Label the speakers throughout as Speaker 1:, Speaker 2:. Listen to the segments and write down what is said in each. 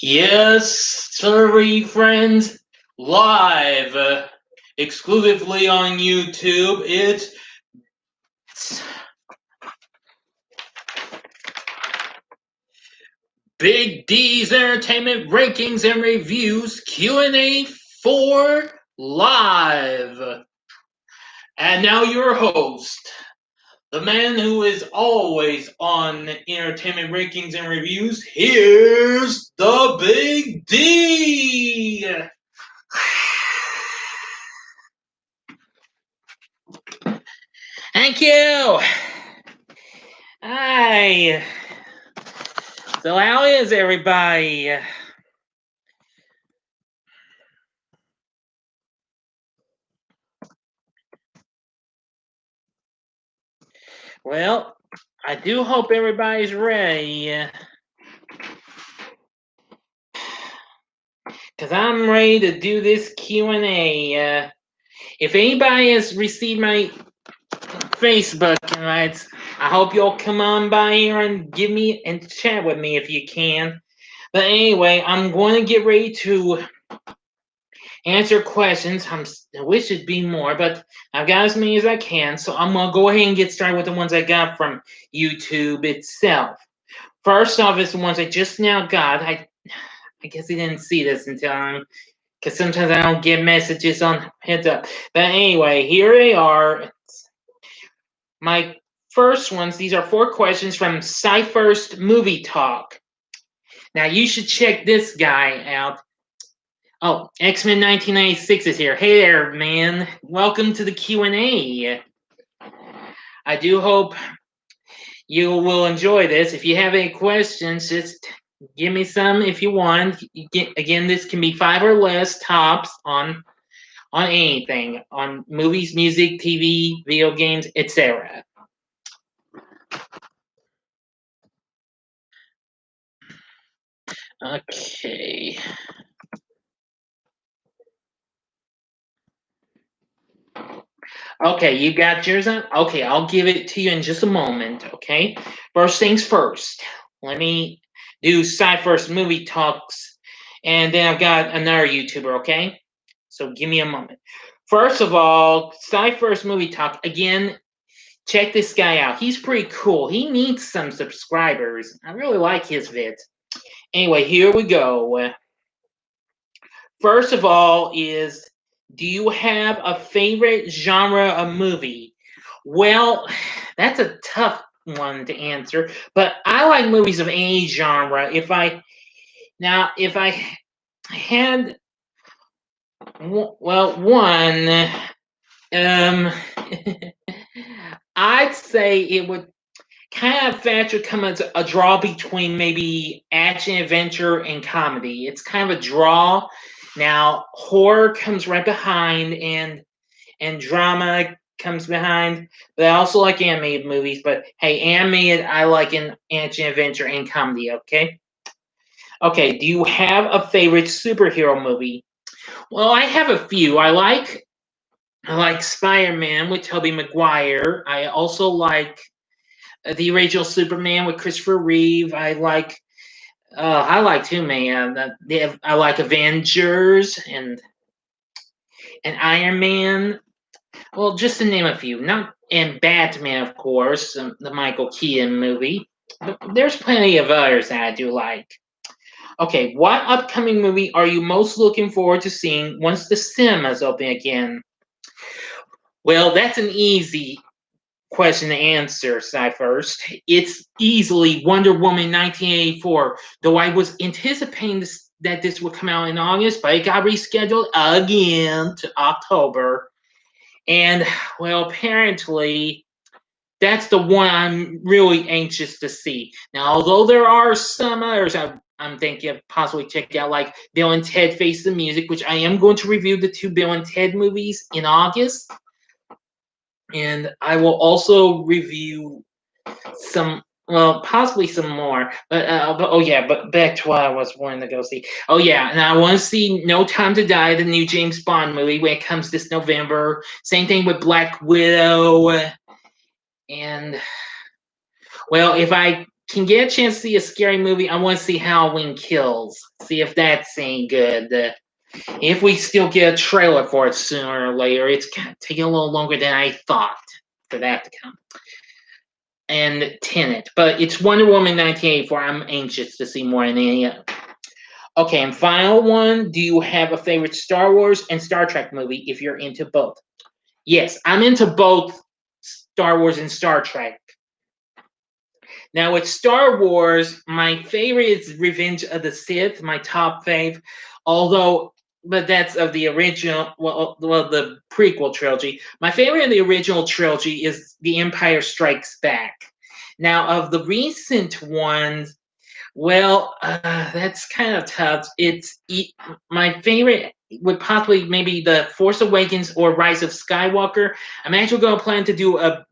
Speaker 1: Yes, sorry, friends, live, exclusively on YouTube. It's Big D's Entertainment Rankings and Reviews Q&A for live. And now your host, the man who is always on Entertainment Rankings and Reviews. Here's the Big D. Thank you. Hi. So how is everybody? Well, I do hope everybody's ready. Because I'm ready to do this Q&A. If anybody has received my Facebook invites, I hope you'll come on by here and give me and chat with me if you can. But anyway, I'm going to get ready to answer questions. I wish it'd be more, but I've got as many as I can. So I'm going to go ahead and get started with the ones I got from YouTube itself. First off is the ones I just now got. I guess I didn't see this until because sometimes I don't get messages on heads up. But anyway, here they are. My first ones, these are 4 questions from Cypher's Movie Talk. Now you should check this guy out. Oh, X-Men 1996 is here. Hey there, man. Welcome to the Q&A. I do hope you will enjoy this. If you have any questions, just give me some if you want. Again, this can be 5 or less tops on anything, on movies, music, TV, video games, etc. Okay. Okay, you got yours on? Okay, I'll give it to you in just a moment, okay? First things first. Let me do Cypher's Movie Talks, and then I've got another YouTuber, okay? So give me a moment. First of all, Cypher's Movie Talk, again, check this guy out. He's pretty cool. He needs some subscribers. I really like his vids. Anyway, here we go. First of all is, do you have a favorite genre of movie? Well, that's a tough one to answer, but I like movies of any genre. If I had one, I'd say it would kind of factor come as a draw between maybe action, adventure, and comedy. It's kind of a draw. Now, horror comes right behind, and drama comes behind. But I also like animated movies. But hey, animated, I like in action, adventure, and comedy. Okay. Okay. Do you have a favorite superhero movie? Well, I have a few. I like Spider-Man with Tobey Maguire. I also like the original Superman with Christopher Reeve. I like too, man. I like Avengers and Iron Man. Well, just to name a few. Not and Batman, of course, the Michael Keaton movie. But there's plenty of others that I do like. Okay, what upcoming movie are you most looking forward to seeing once the cinemas open again? Well, that's an easy question to answer, First. It's easily Wonder Woman 1984, though I was anticipating that this would come out in August, but it got rescheduled again to October. And, well, apparently, that's the one I'm really anxious to see. Now, although there are some others I'm thinking of possibly checking out, like Bill and Ted Face the Music, which I am going to review the 2 Bill and Ted movies in August. And I will also review some, well, possibly some more. But back to what I was wanting to go see. Oh yeah, and I want to see No Time to Die, the new James Bond movie when it comes this November. Same thing with Black Widow. And well, if I can get a chance to see a scary movie, I want to see Halloween Kills. See if that's any good. If we still get a trailer for it sooner or later, it's kind of taking a little longer than I thought for that to come. And Tenet, but it's Wonder Woman 1984. I'm anxious to see more than any other. Okay, and final one. Do you have a favorite Star Wars and Star Trek movie if you're into both? Yes, I'm into both Star Wars and Star Trek. Now, with Star Wars, my favorite is Revenge of the Sith, my top fave. Although, but that's of the original, well, the prequel trilogy. My favorite in the original trilogy is The Empire Strikes Back. Now, of the recent ones, well, that's kind of tough. My favorite would possibly maybe The Force Awakens or Rise of Skywalker. I'm actually going to plan to do a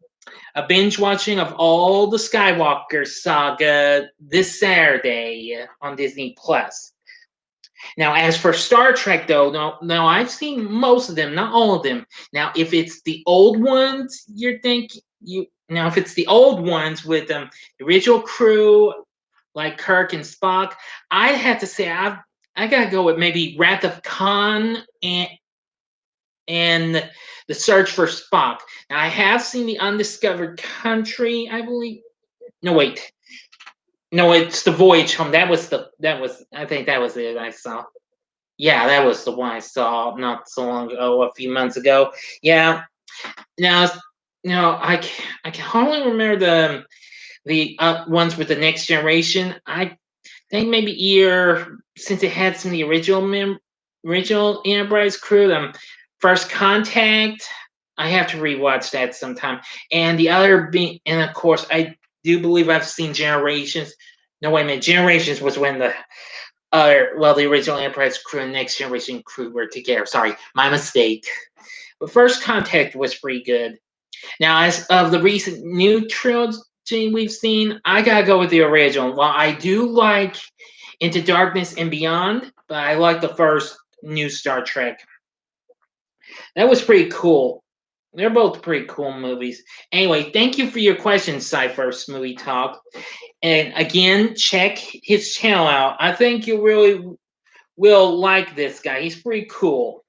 Speaker 1: binge watching of all the Skywalker saga this Saturday on Disney Plus. Now, as for Star Trek, though, no, I've seen most of them, not all of them. Now, if it's the old ones, if it's the old ones with the original crew like Kirk and Spock, I'd have to say I gotta go with maybe Wrath of Khan and The Search for Spock. Now, I have seen The Undiscovered Country, I believe. No, wait. No, it's The Voyage Home. I think that was it I saw. Yeah, that was the one I saw not so long ago, a few months ago. Yeah. Now, I can hardly remember the ones with the Next Generation. I think maybe since it had some of the original Enterprise crew, First Contact. I have to rewatch that sometime. And the other and of course, I do believe I've seen Generations. No, wait a minute. Generations was when the original Enterprise crew and Next Generation crew were together. Sorry, my mistake. But First Contact was pretty good. Now, as of the recent new trilogy we've seen, I gotta go with the original. While I do like Into Darkness and Beyond, but I like the first new Star Trek. That was pretty cool. They're both pretty cool movies. Anyway, thank you for your questions, Cypher's Movie Talk. And again, check his channel out. I think you really will like this guy. He's pretty cool.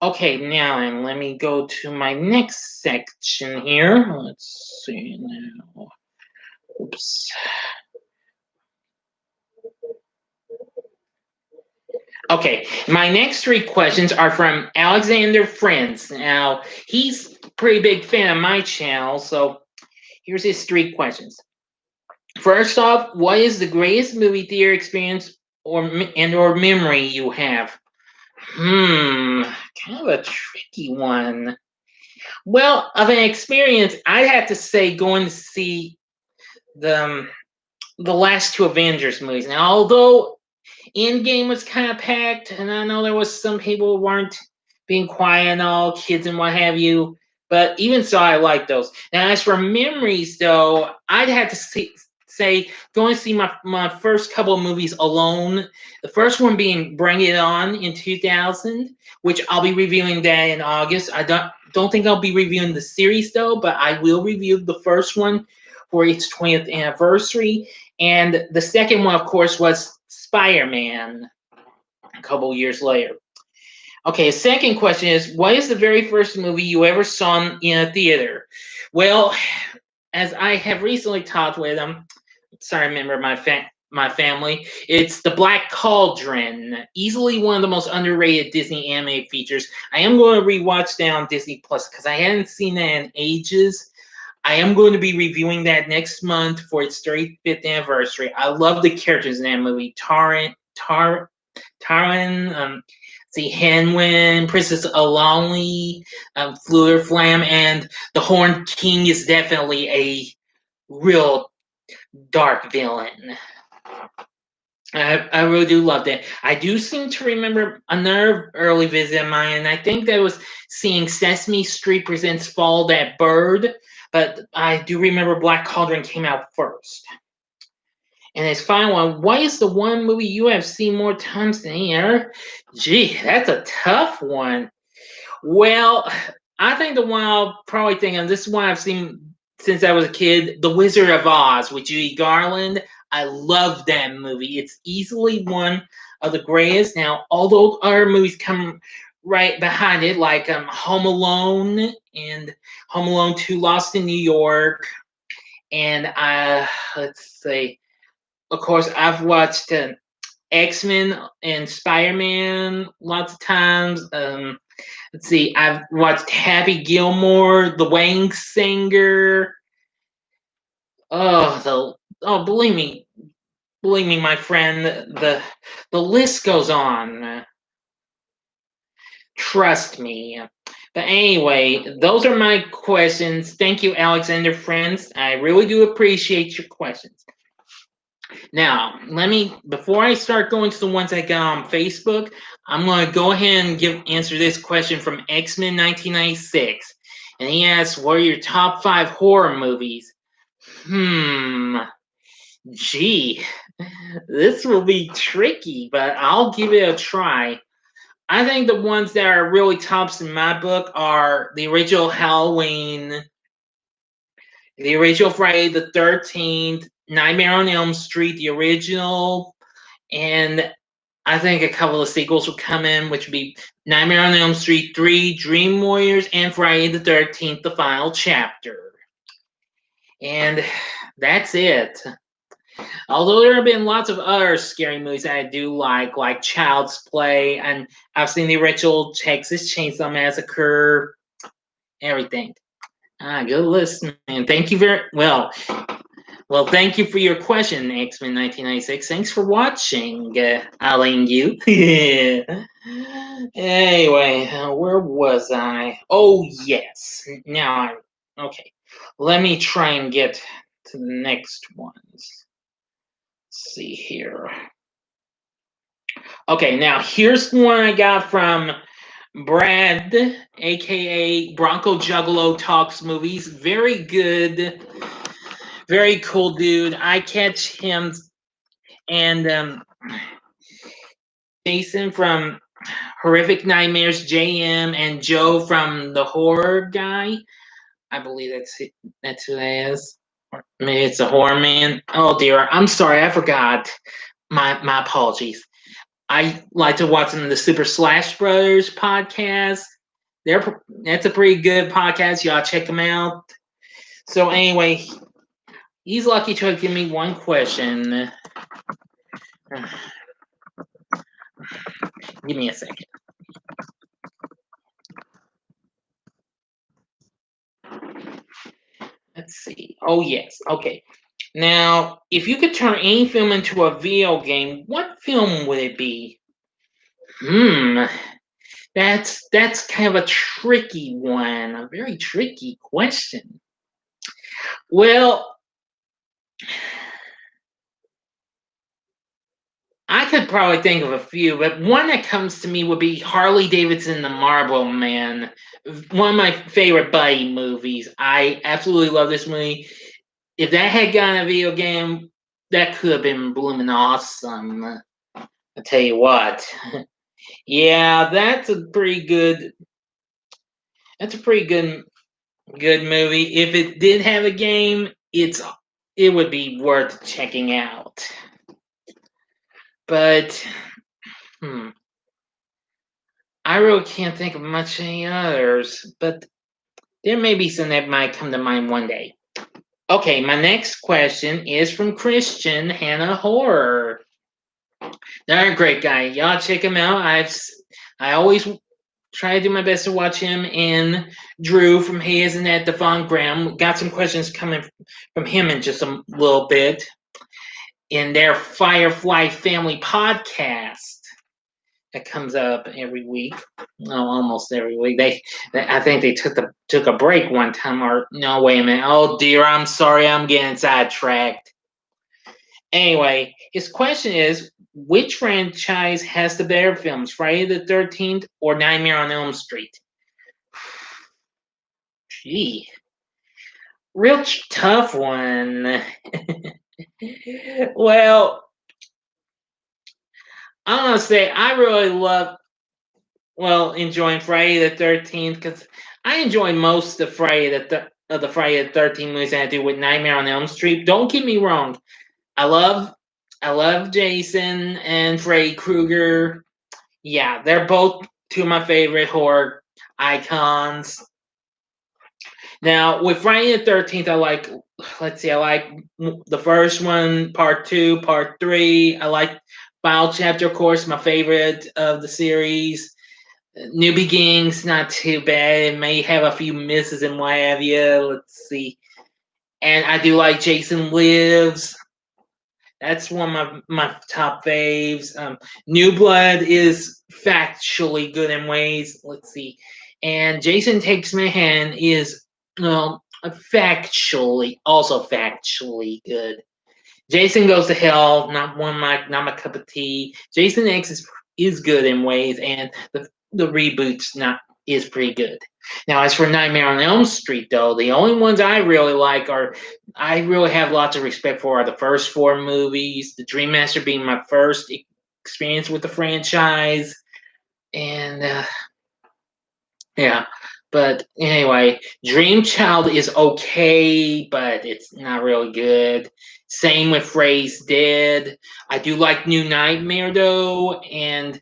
Speaker 1: Okay, now and let me go to my next section here. Let's see now. Oops. Okay, my next three questions are from Alexander Friends. Now, he's a pretty big fan of my channel, so here's his three questions. First off, what is the greatest movie theater experience or memory you have? Kind of a tricky one. Well, of an experience, I'd have to say going to see the last two Avengers movies. Now, although Endgame was kind of packed, and I know there was some people who weren't being quiet and all, kids and what have you, but even so, I like those. Now, as for memories, though, I'd have to say going to see my first couple of movies alone. The first one being Bring It On in 2000, which I'll be reviewing that in August. I don't think I'll be reviewing the series, though, but I will review the first one for its 20th anniversary. And the second one, of course, was Spider-Man a couple years later. Okay, second question is, what is the very first movie you ever saw in a theater? Well, as I have recently talked with member of my family, it's The Black Cauldron, easily one of the most underrated Disney animated features. I am going to rewatch that on Disney Plus because I hadn't seen that in ages. I am going to be reviewing that next month for its 35th anniversary. I love the characters in that movie. Taran, Henwin, Princess Alani, Fluter Flam, and the Horned King is definitely a real dark villain. I really do love that. I do seem to remember another early visit of mine, and I think that was seeing Sesame Street Presents Fall That Bird, but I do remember Black Cauldron came out first. And his final one, what is the one movie you have seen more times than any other? Gee, that's a tough one. Well, I think the one I'll probably think of, this is one I've seen since I was a kid, The Wizard of Oz with Judy Garland. I love that movie. It's easily one of the greatest. Now, although other movies come right behind it, like Home Alone and Home Alone 2 Lost in New York. And let's see, of course, I've watched X-Men and Spider-Man lots of times. Let's see, I've watched Happy Gilmore, The Wayne Singer. Believe me, my friend, the list goes on. Trust me. But anyway, those are my questions. Thank you, Alexander Friends. I really do appreciate your questions. Now, before I start going to the ones I got on Facebook, I'm going to go ahead and answer this question from X-Men 1996. And he asks, what are your top 5 horror movies? Gee, this will be tricky, but I'll give it a try. I think the ones that are really tops in my book are the original Halloween, the original Friday the 13th, Nightmare on Elm Street, the original, and I think a couple of sequels will come in, which would be Nightmare on Elm Street 3, Dream Warriors, and Friday the 13th, the final chapter. And that's it. Although there have been lots of other scary movies that I do like Child's Play, and I've seen the original Texas Chainsaw Massacre, everything. Good list, man. Thank you very well. Well, thank you for your question, X-Men 1996. Thanks for watching, Aling Yu. Anyway, where was I? Oh, yes. Okay. Let me try and get to the next ones. Let's see here. Okay, now here's one I got from Brad, aka Bronco Juggalo Talks Movies. Very good, very cool dude. I catch him and Jason from Horrific Nightmares, JM, and Joe from The Horror Guy. I believe that's who that is. Or maybe it's a horror man. Oh dear, I'm sorry, I forgot. My apologies. I like to watch them in the Super Slash Brothers podcast. That's a pretty good podcast. Y'all check them out. So anyway, he's lucky to give me one question. Give me a second. Let's see. Oh yes. Okay. Now, if you could turn any film into a video game, what film would it be? That's kind of a tricky one. A very tricky question. Well, I could probably think of a few, but one that comes to me would be Harley Davidson the Marlboro Man. One of my favorite buddy movies. I absolutely love this movie. If that had gotten a video game, that could have been blooming awesome. I'll tell you what. Yeah, that's a pretty good movie. If it did have a game, it would be worth checking out. But I really can't think of much any others, but there may be some that might come to mind one day. Okay, my next question is from Christian Hannah Horror. They're a great guy. Y'all check him out. I always try to do my best to watch him and Drew from Hey Isn't That Devon Graham. Got some questions coming from him in just a little bit in their Firefly Family podcast that comes up every week. Almost every week. I think they took a break one time. Or no, wait a minute. Oh dear, I'm sorry, I'm getting sidetracked. Anyway, his question is, which franchise has the better films, Friday the 13th or Nightmare on Elm Street? Gee, real tough one. Well, I'm gonna say I really love enjoying Friday the 13th because I enjoy most of Friday of the Friday the 13th movies that I do with Nightmare on Elm Street. Don't get me wrong. I love I love Jason and Freddy Krueger. Yeah, they're both two of my favorite horror icons. Now with Friday the 13th, I like, let's see, I like the first one, part two, part three. I like Final Chapter, of course, my favorite of the series. New Beginnings, not too bad. It may have a few misses and what have you. Let's see. And I do like Jason Lives. That's one of my top faves. New Blood is factually good in ways. Let's see. And Jason Takes Manhattan is, well, also factually good. Jason Goes to Hell, not my cup of tea. Jason X is good in ways, and the reboot's not is pretty good. Now, as for Nightmare on Elm Street, though, the only ones I really like I really have lots of respect for are the first four movies. The Dream Master being my first experience with the franchise, and yeah. But anyway, Dream Child is okay, but it's not really good. Same with Frey's Dead. I do like New Nightmare though, and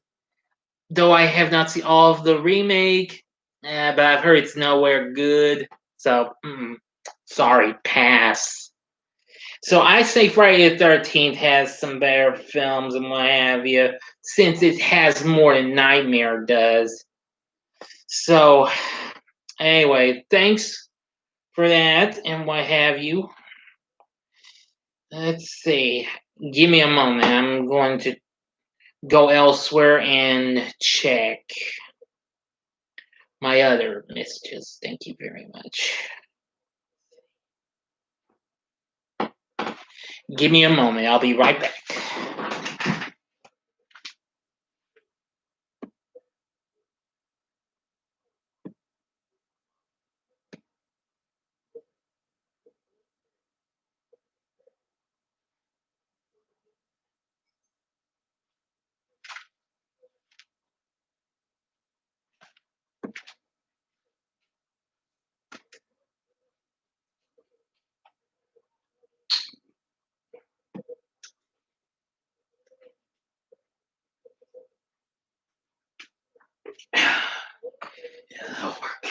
Speaker 1: though I have not seen all of the remake, but I've heard it's nowhere good. So, sorry, pass. So I say Friday the 13th has some better films and what have you, since it has more than Nightmare does. So, anyway, thanks for that and what have you. Let's see. Give me a moment. I'm going to go elsewhere and check my other messages. Thank you very much. Give me a moment. I'll be right back. That'll work.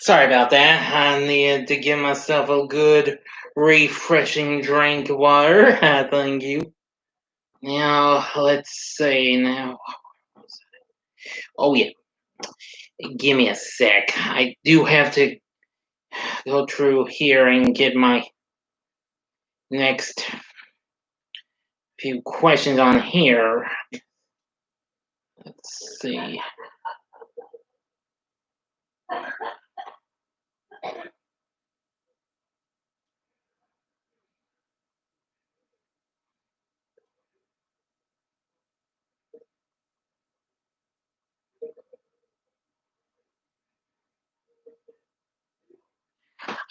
Speaker 1: Sorry about that. I needed to give myself a good, refreshing drink of water. Thank you. Now, let's see. Now, oh yeah. Give me a sec. I do have to go through here and get my next few questions on here. Let's see.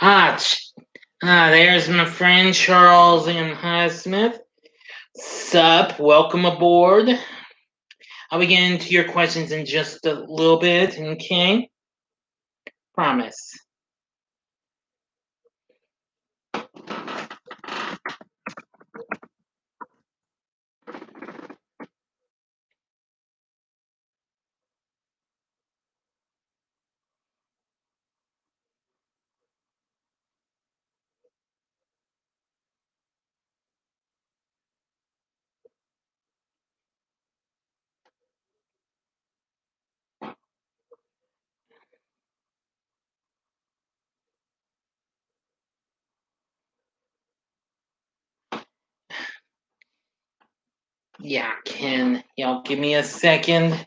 Speaker 1: Ah, there's my friend Charles M. Highsmith. Sup, welcome aboard. I'll be getting to your questions in just a little bit, okay? Promise. Yeah, Ken. Y'all give me a second.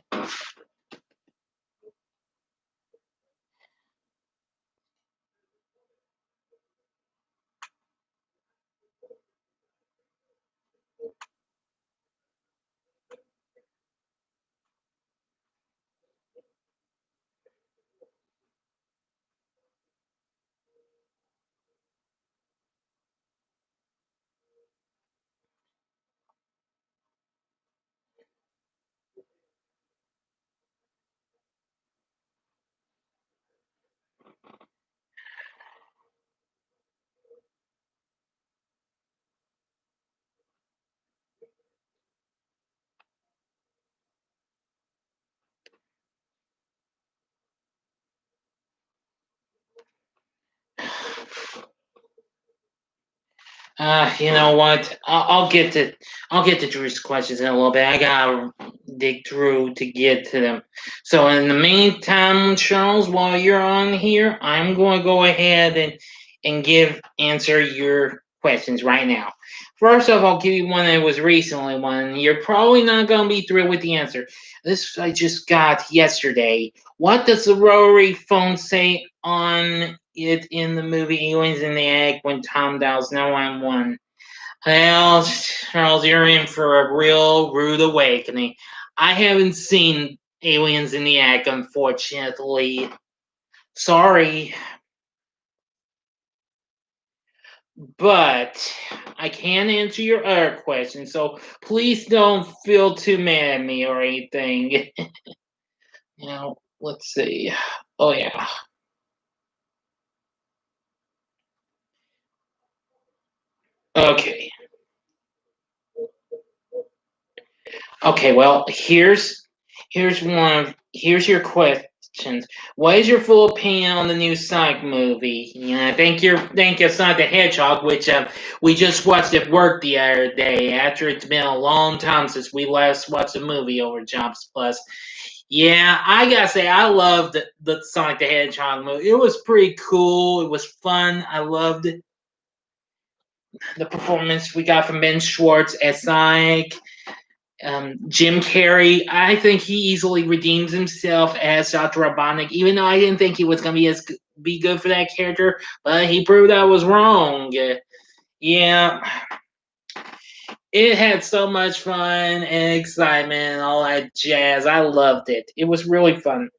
Speaker 1: You know what? I'll get to Drew's questions in a little bit. I gotta dig through to get to them. So in the meantime, Charles, while you're on here, I'm going to go ahead and give answer your questions right now. First off, I'll give you one that was recently one. You're probably not going to be thrilled with the answer. This I just got yesterday. What does the rotary phone say on it in the movie Aliens in the Egg when Tom dials 911? Well, Charles, you're in for a real rude awakening. I haven't seen Aliens in the Egg, unfortunately. Sorry, but I can answer your other question, so please don't feel too mad at me or anything. Let's see. Oh, yeah. Okay. Okay, well, here's your questions. What is your full opinion on the new Sonic movie? I think of Sonic the Hedgehog, which we just watched at work the other day. After it's been a long time since we last watched a movie over Jumps Plus. Yeah, I gotta say I loved the Sonic the Hedgehog movie. It was pretty cool. It was fun. I loved the performance we got from Ben Schwartz as Sonic. Jim Carrey, I think he easily redeems himself as Dr. Robotnik, even though I didn't think he was going to be good for that character, but he proved I was wrong. Yeah, it had so much fun and excitement and all that jazz. I loved it. It was really fun.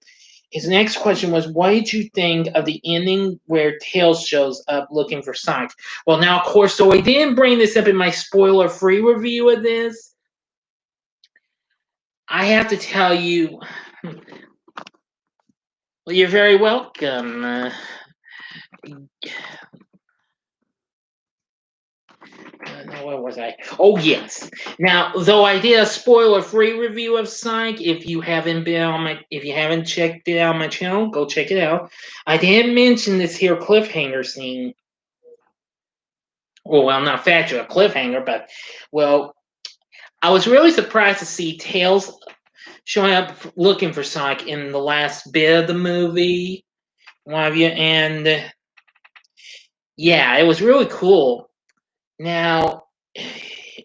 Speaker 1: His next question was, what did you think of the ending where Tails shows up looking for Sonic? Well, now, of course, so I didn't bring this up in my spoiler-free review of this. I have to tell you, well, you're very welcome. Now, where was I? Oh, yes. Now, though I did a spoiler-free review of Sonic, if you haven't checked it out on my channel, go check it out. I didn't mention this here cliffhanger scene. Well, not factual, a cliffhanger, but well, I was really surprised to see Tails showing up looking for Sonic in the last bit of the movie. One of you, and yeah, it was really cool. Now,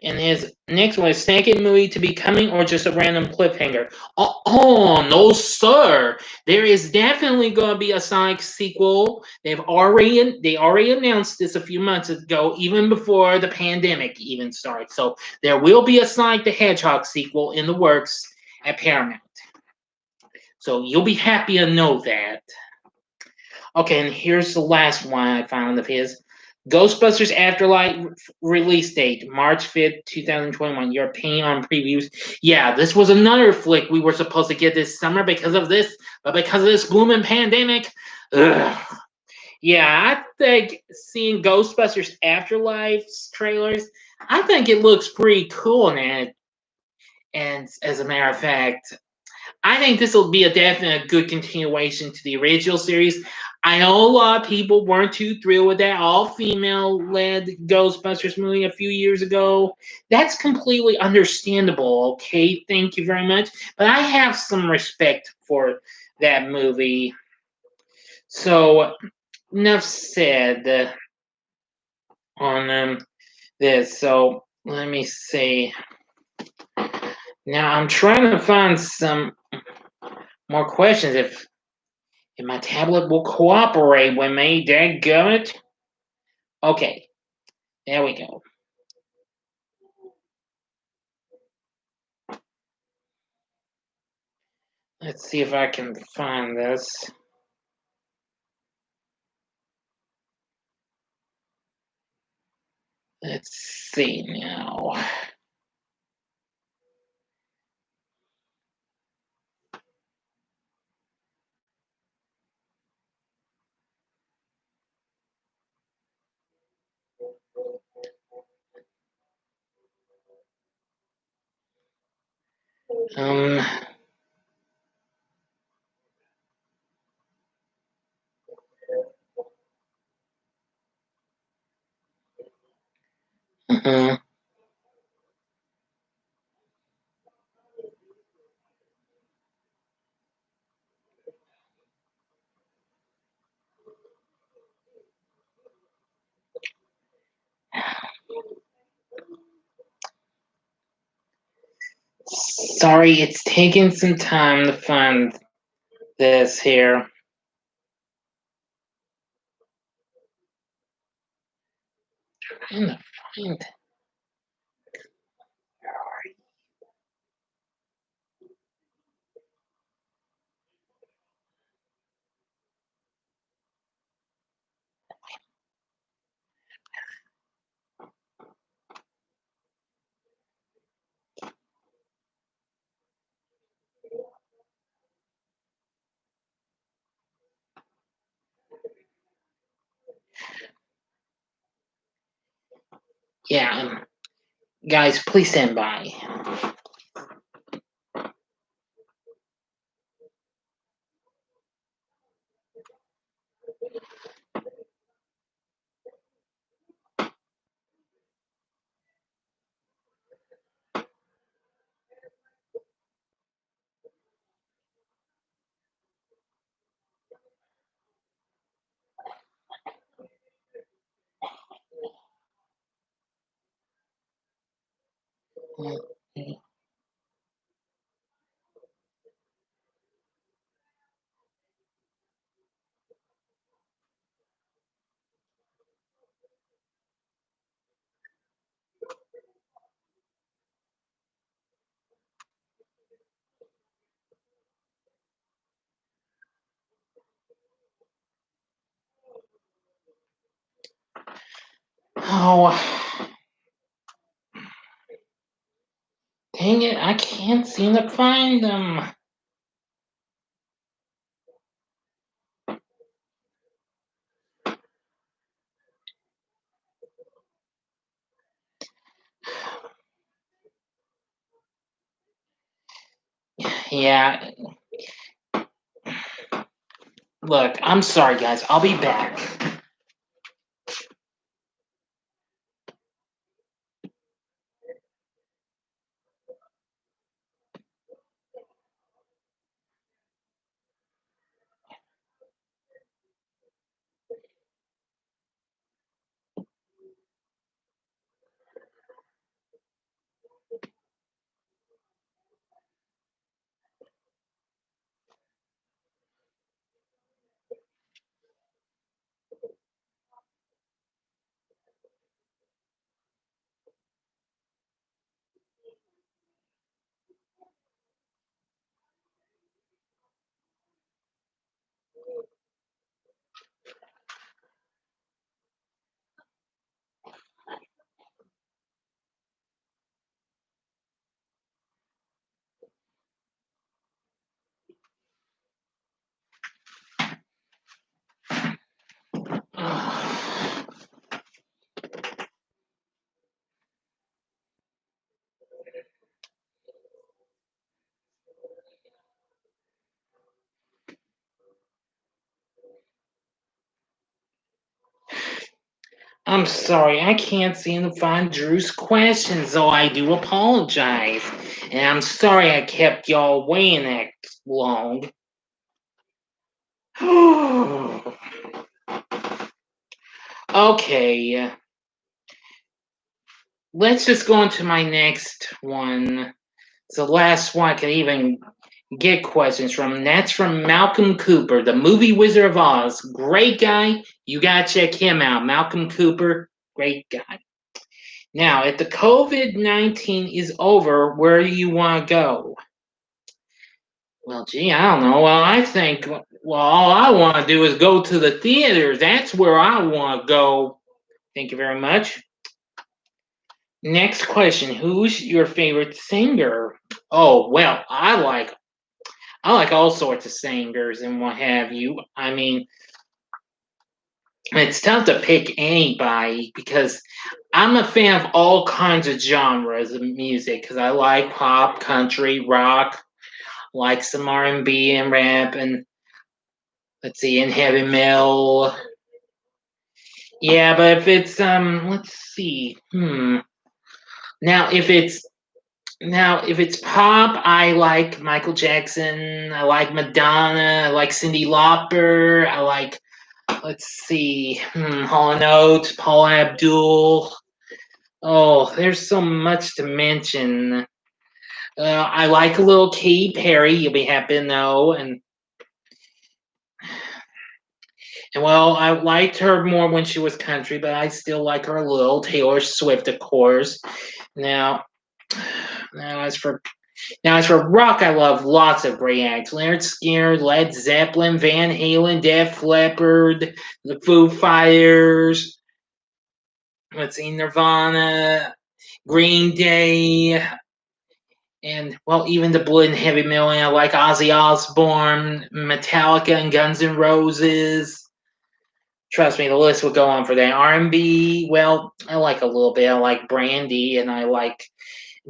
Speaker 1: and his next one is second movie to be coming or just a random cliffhanger? Oh, no, sir. There is definitely going to be a Sonic sequel. They already announced this a few months ago, even before the pandemic even started. So there will be a Sonic the Hedgehog sequel in the works at Paramount. So you'll be happy to know that. Okay, and here's the last one I found of his. Ghostbusters Afterlife release date, March 5th, 2021. Your opinion on previews? Yeah, this was another flick we were supposed to get this summer because of this, but because of this blooming pandemic, ugh. Yeah, I think seeing Ghostbusters Afterlife's trailers, I think it looks pretty cool in it. And as a matter of fact, I think this will be a definite good continuation to the original series. I know a lot of people weren't too thrilled with that all-female led Ghostbusters movie a few years ago. That's completely understandable, okay? Thank you very much. But I have some respect for that movie. So, enough said on this. So, let me see. Now, I'm trying to find some more questions if my tablet will cooperate with me, dadgummit. Okay, there we go. Let's see if I can find this. Let's see now. Um, Sorry, it's taking some time to find this here. Trying to find. Yeah, guys, please stand by. Oh, dang it, I can't seem to find them. Yeah, look, I'm sorry, guys. I'll be back. I'm sorry, I can't seem to find Drew's question, so I do apologize. And I'm sorry I kept y'all waiting that long. Okay, let's just go on to my next one. It's the last one I can even get questions from. And that's from Malcolm Cooper, the movie Wizard of Oz. Great guy. You gotta check him out. Malcolm Cooper, great guy. Now, if the COVID-19 is over, where do you want to go? Well, gee, I don't know. Well, I think, well, all I want to do is go to the theaters. That's where I want to go. Thank you very much. Next question. Who's your favorite singer? Oh, well, I like all sorts of singers and what have you. I mean, it's tough to pick anybody because I'm a fan of all kinds of genres of music because I like pop, country, rock, like some R&B and rap, and let's see, and heavy metal. Yeah, but if it's let's see. Now if it's pop, I like Michael Jackson, I like Madonna, I like Cyndi Lauper, I like, let's see, Hall and Oates, Paul Abdul. Oh, there's so much to mention. I like a little Katy Perry. You'll be happy to know, and well, I liked her more when she was country, but I still like her a little. Taylor Swift, of course. Now, now as for Now, as for rock, I love lots of great acts. Leonard Skinner, Led Zeppelin, Van Halen, Def Leppard, the Foo Fighters, let's see, Nirvana, Green Day, and, well, even the Blood and Heavy Metal. I like Ozzy Osbourne, Metallica, and Guns N' Roses. Trust me, the list would go on for that. R&B, well, I like a little bit. I like Brandy, and I like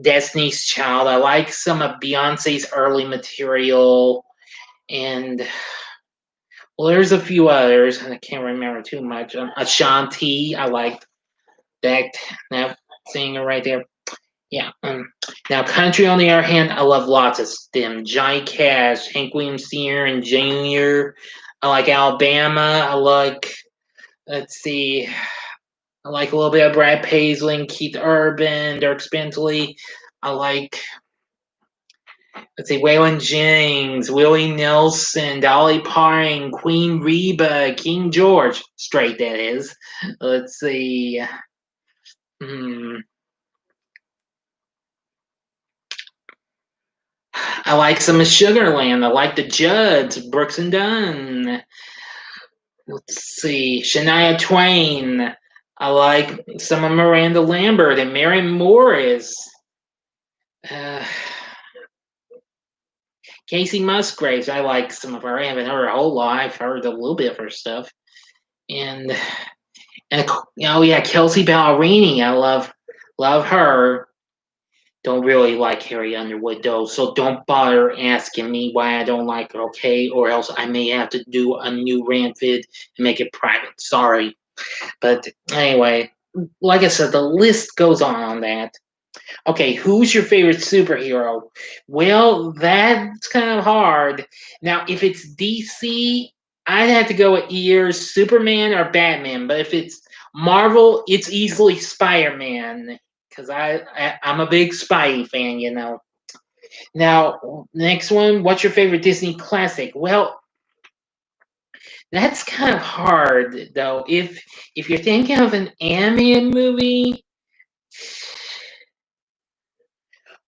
Speaker 1: Destiny's Child. I like some of Beyonce's early material, and, well, there's a few others, and I can't remember too much. Ashanti, I like that that singer right there. Yeah. Now, country on the other hand, I love lots of them. Johnny Cash, Hank Williams Sr. and Jr. I like Alabama. I like, let's see, I like a little bit of Brad Paisley and Keith Urban, Dirk Bentley. I like, let's see, Waylon Jennings, Willie Nelson, Dolly Parton, Queen Reba, King George, straight that is. Let's see. Hmm. I like some of Sugarland. I like the Judds, Brooks and Dunn. Let's see, Shania Twain. I like some of Miranda Lambert and Mary Morris. Uh, Casey Musgraves. I like some of her. I haven't heard her whole lot. I've heard a little bit of her stuff. And oh yeah, Kelsey Ballerini. I love her. Don't really like Harry Underwood though, so don't bother asking me why I don't like her, okay? Or else I may have to do a new rant vid and make it private. Sorry. But anyway, like I said, the list goes on that. Okay, who's your favorite superhero? Well, that's kind of hard. Now, if it's DC, I'd have to go with either Superman or Batman. But if it's Marvel, it's easily Spider-Man because I'm a big Spidey fan, you know. Now, next one, what's your favorite Disney classic? Well, that's kind of hard though. If you're thinking of an animated movie,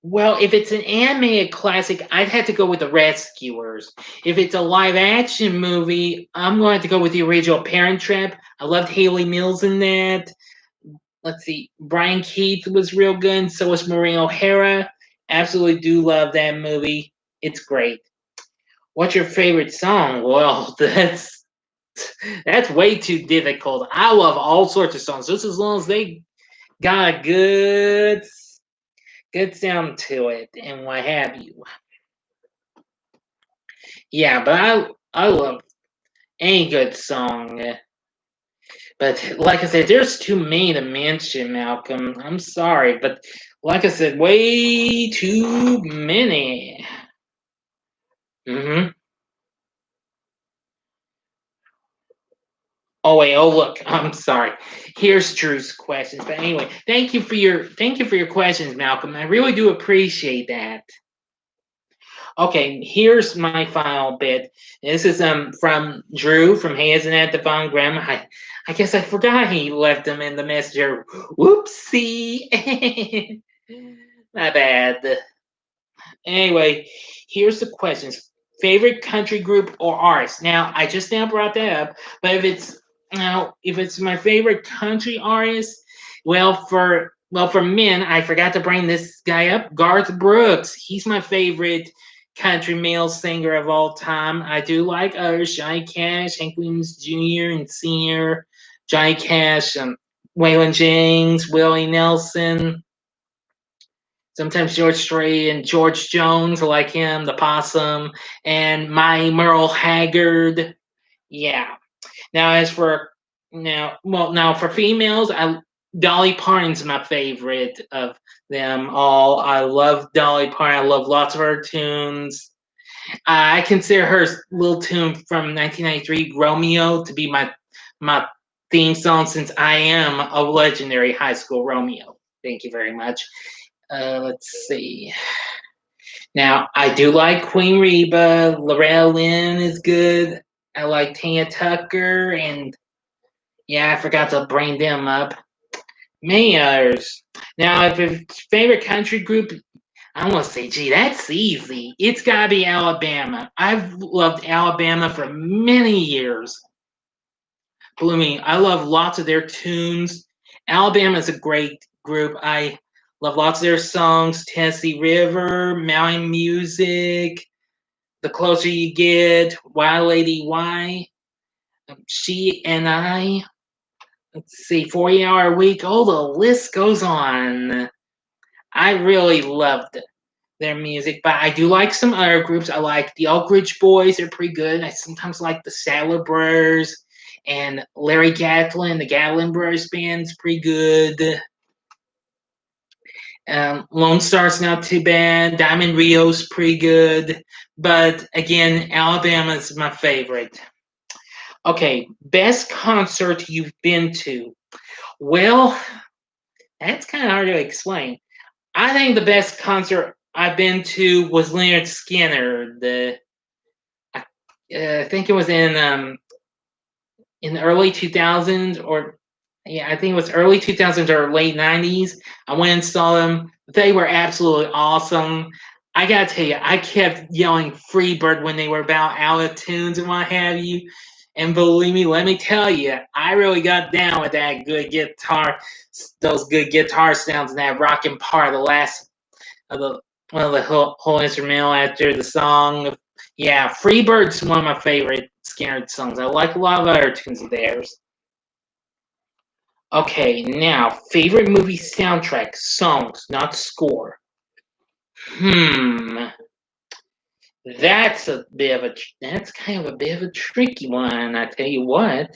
Speaker 1: well, if it's an animated classic, I'd have to go with The Rescuers. If it's a live action movie, I'm going to go with the original Parent Trap. I loved Haley Mills in that. Let's see, Brian Keith was real good, and so was Maureen O'Hara. Absolutely do love that movie. It's great. What's your favorite song? Well, that's way too difficult. I love all sorts of songs, just as long as they got a good sound to it and what have you. Yeah, but I love any good song. But like I said, there's too many to mention, Malcolm. I'm sorry, but like I said, way too many. Hmm. Oh wait, oh look, I'm sorry. Here's Drew's questions. But anyway, thank you for your questions, Malcolm. I really do appreciate that. Okay, here's my final bit. This is from Drew from Hanson at the Von Grandma. I guess I forgot he left them in the messenger. Whoopsie. My bad. Anyway, here's the questions. Favorite country group or artist? Now, I just now brought that up, but if it's my favorite country artist, for men, I forgot to bring this guy up, Garth Brooks. He's my favorite country male singer of all time. I do like others, Johnny Cash, Hank Williams Jr. and Sr., Johnny Cash, Waylon Jennings, Willie Nelson, sometimes George Strait and George Jones, I like him, the Possum, and my Merle Haggard. Yeah. Now, for females, Dolly Parton's my favorite of them all. I love Dolly Parton. I love lots of her tunes. I consider her little tune from 1993, Romeo, to be my theme song since I am a legendary high school Romeo. Thank you very much. Let's see. Now, I do like Queen Reba. Loretta Lynn is good. I like Tanya Tucker, and yeah, I forgot to bring them up. Many others. Now, if it's favorite country group, I want to say, gee, that's easy. It's got to be Alabama. I've loved Alabama for many years. Believe me, I love lots of their tunes. Alabama is a great group. I love lots of their songs. Tennessee River, Mountain Music, The Closer You Get, Why Lady Why, She and I. Let's see, 40-hour week. Oh, the list goes on. I really loved their music, but I do like some other groups. I like the Oak Ridge Boys; they're pretty good. I sometimes like the Sadler Brothers and Larry Gatlin. The Gatlin Brothers band's pretty good. Lone Star's not too bad. Diamond Rio's pretty good, but again, Alabama's my favorite. Okay, best concert you've been to? Well, that's kind of hard to explain. I think the best concert I've been to was Leonard Skinner. I think it was in the early 2000s, or yeah, I think it was early 2000s or late 90s. I went and saw them. They were absolutely awesome. I gotta tell you, I kept yelling "Freebird" when they were about out of tunes and what have you. And believe me, let me tell you, I really got down with that good guitar, those good guitar sounds, and that rocking part of the last of the one of the whole instrumental after the song. Yeah, Freebird's one of my favorite Skinner songs. I like a lot of other tunes of theirs. Okay, now favorite movie soundtrack songs, not score. Hmm, that's kind of a bit of a tricky one. I tell you what.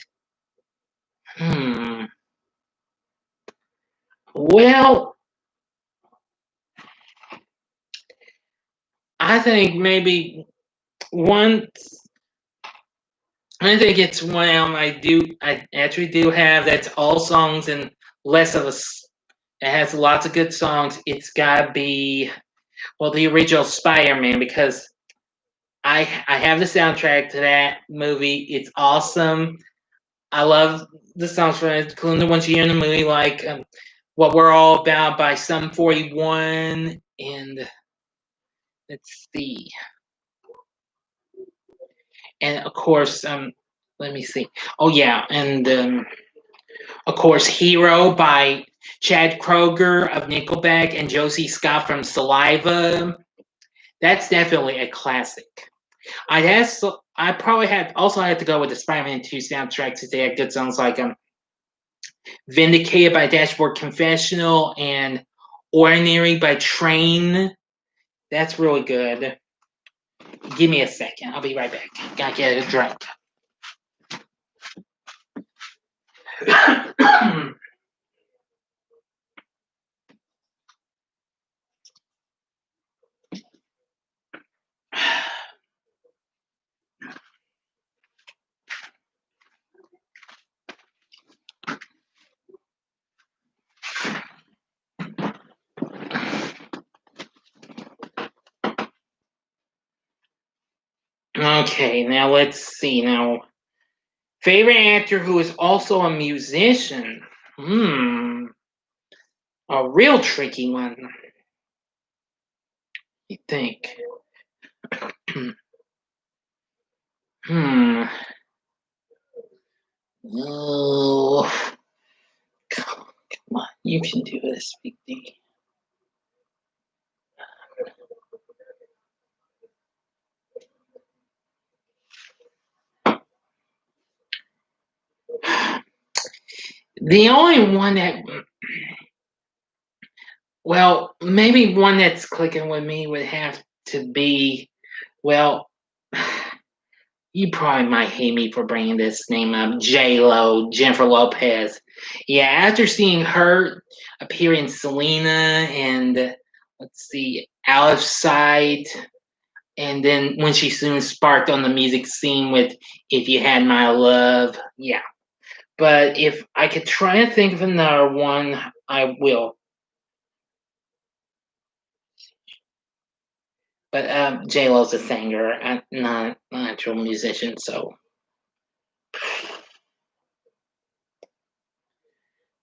Speaker 1: Hmm. Well, I think maybe one I think it's one album I actually do have that's all songs and less of a. It has lots of good songs. It's gotta be well the original Spider-Man because I have the soundtrack to that movie. It's awesome. I love the songs from it, including the ones you hear in the movie, like "What We're All About" by Sum 41, and let's see, and of course, let me see. Oh yeah, and of course, Hero by Chad Kroeger of Nickelback and Josie Scott from Saliva. That's definitely a classic. I probably had also had to go with the Spider-Man 2 soundtrack because they had good songs like Vindicated by Dashboard Confessional and Ordinary by Train. That's really good. Give me a second. I'll be right back. Gotta get a drink. Okay, now let's see. Now, favorite actor who is also a musician. Hmm, a real tricky one. You think? Hmm. Oh, come on, you can do this, Big D. The only one that, well, maybe one that's clicking with me would have to be, well, you probably might hate me for bringing this name up, J Lo, Jennifer Lopez. Yeah, after seeing her appear in Selena and let's see, Out of Sight, and then when she soon sparked on the music scene with If You Had My Love, yeah. But if I could try to think of another one, I will. But J Lo's a singer, not an actual musician. So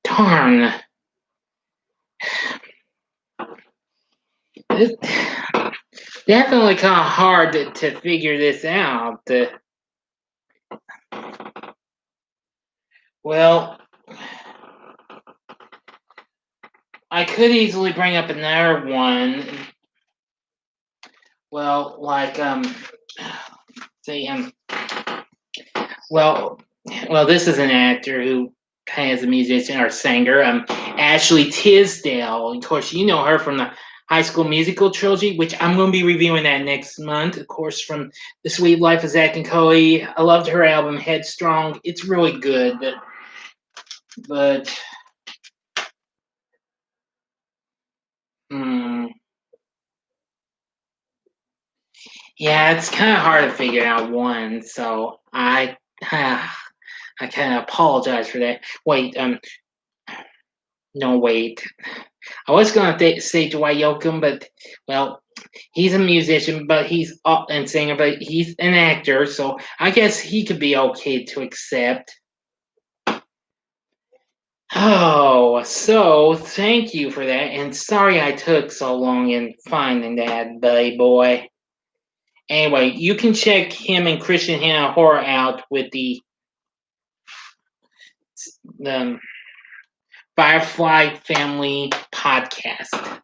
Speaker 1: darn, it's definitely kind of hard to figure this out. Well, I could easily bring up another one. Well, like say well, this is an actor who kind of is a musician or singer. Ashley Tisdale. Of course, you know her from the High School Musical trilogy, which I'm going to be reviewing that next month. Of course, from The Sweet Life of Zack and Cody. I loved her album Headstrong. It's really good, but hmm, yeah, it's kind of hard to figure out one. So I kind of apologize for that. Wait, no, wait. I was gonna say Dwight Yoakam, but well, he's a musician, but he's and singer, but he's an actor, so I guess he could be okay to accept. Oh, so thank you for that, and sorry I took so long in finding that, buddy boy. Anyway, you can check him and Christian Hannah Horror out with the Firefly Family podcast.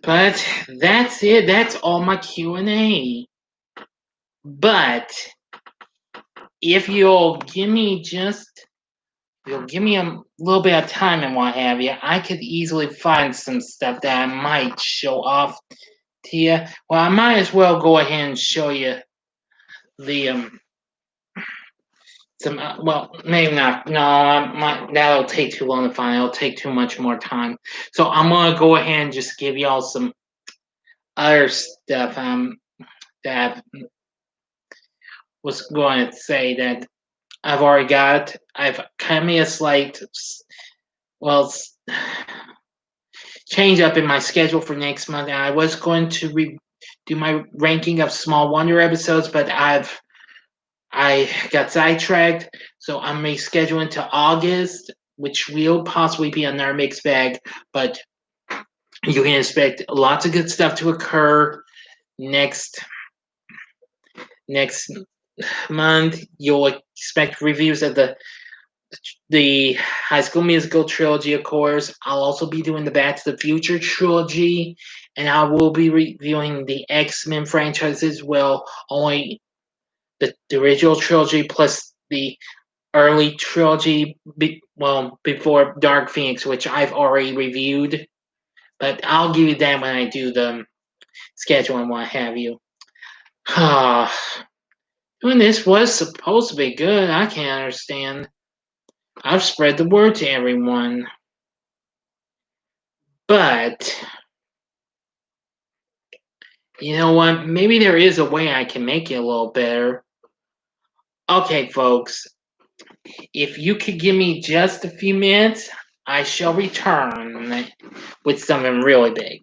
Speaker 1: But that's it. That's all my Q&A. But if you'll give me a little bit of time and what have you, I could easily find some stuff that I might show off to you. Well, I might as well go ahead and show you the some. Well, maybe not. No, that'll take too long to find. It'll take too much more time. So I'm gonna go ahead and just give y'all some other stuff. That I was going to say that I've already got. I've kind of made a slight, well, change up in my schedule for next month. I was going to do my ranking of Small Wonder episodes, but I got sidetracked, so I'm rescheduling to August, which will possibly be another mixed bag. But you can expect lots of good stuff to occur next month. You'll expect reviews of the High School Musical trilogy, of course. I'll also be doing the Back to the Future trilogy, and I will be reviewing the X-Men franchise as well. Only the original trilogy plus the early trilogy, before Dark Phoenix, which I've already reviewed. But I'll give you that when I do the schedule and what have you. When this was supposed to be good, I can't understand. I've spread the word to everyone. But, you know what? Maybe there is a way I can make it a little better. Okay, folks. If you could give me just a few minutes, I shall return with something really big.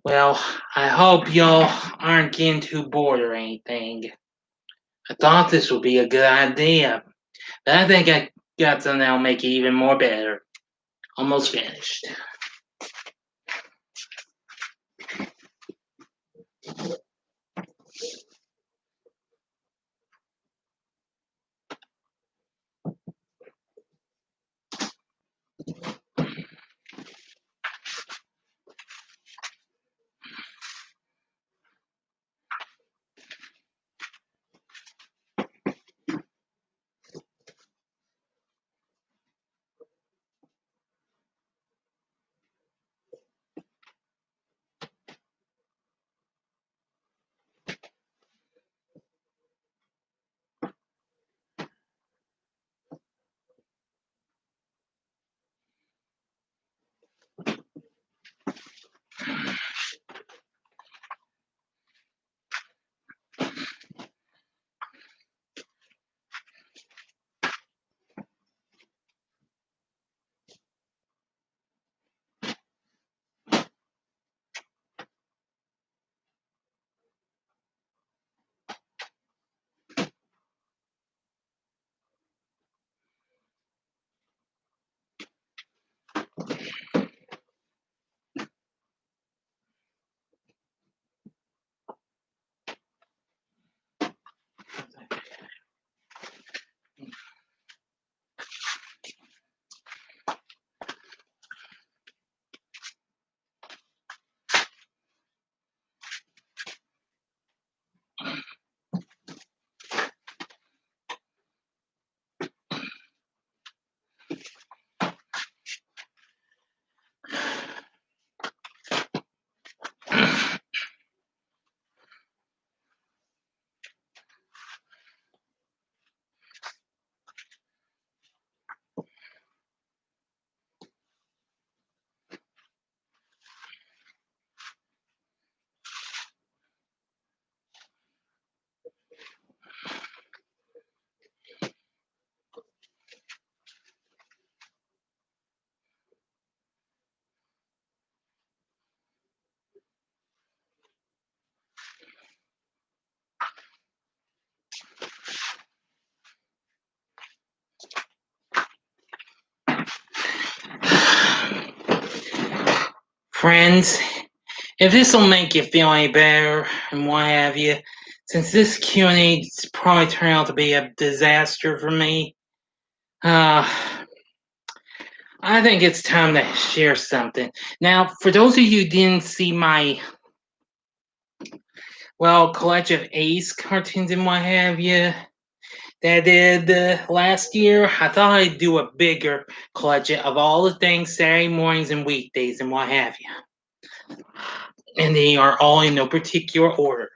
Speaker 1: Well, I hope y'all aren't getting too bored or anything. I thought this would be a good idea, but I think I got something that'll make it even more better. Almost finished. Friends, if this will make you feel any better and what have you, since this Q&A's probably turned out to be a disaster for me, I think it's time to share something. Now, for those of you who didn't see my, collection of Ace cartoons and what have you that I did last year, I thought I'd do a bigger collection of all the things Saturday mornings and weekdays and what have you. And they are all in no particular order.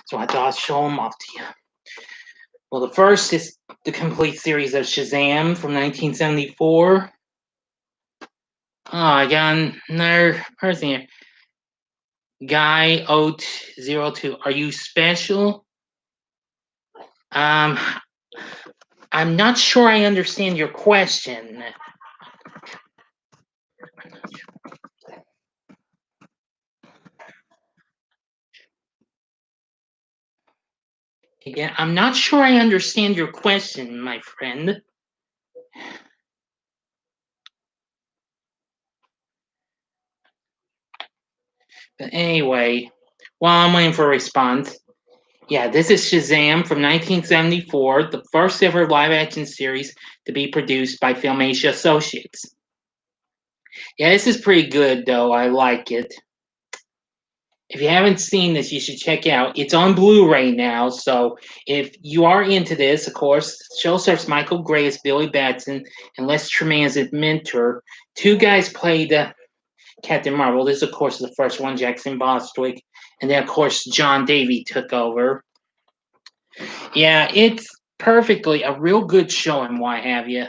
Speaker 1: So I thought I'd show them off to you. Well, the first is the complete series of Shazam from 1974. Oh, I got another person here. Guy 02. Are you special? I'm not sure I understand your question. Again, I'm not sure I understand your question, my friend. But anyway, while I'm waiting for a response, yeah, this is Shazam from 1974, the first ever live action series to be produced by Filmation Associates. Yeah, this is pretty good, though. I like it. If you haven't seen this, you should check it out. It's on Blu-ray now, so if you are into this, of course, the show stars Michael Gray as Billy Batson and Les Tremaine as his mentor. Two guys played Captain Marvel. This, of course, is the first one, Jackson Bostwick, and then, of course, John Davy took over. Yeah, it's perfectly a real good show and what have you.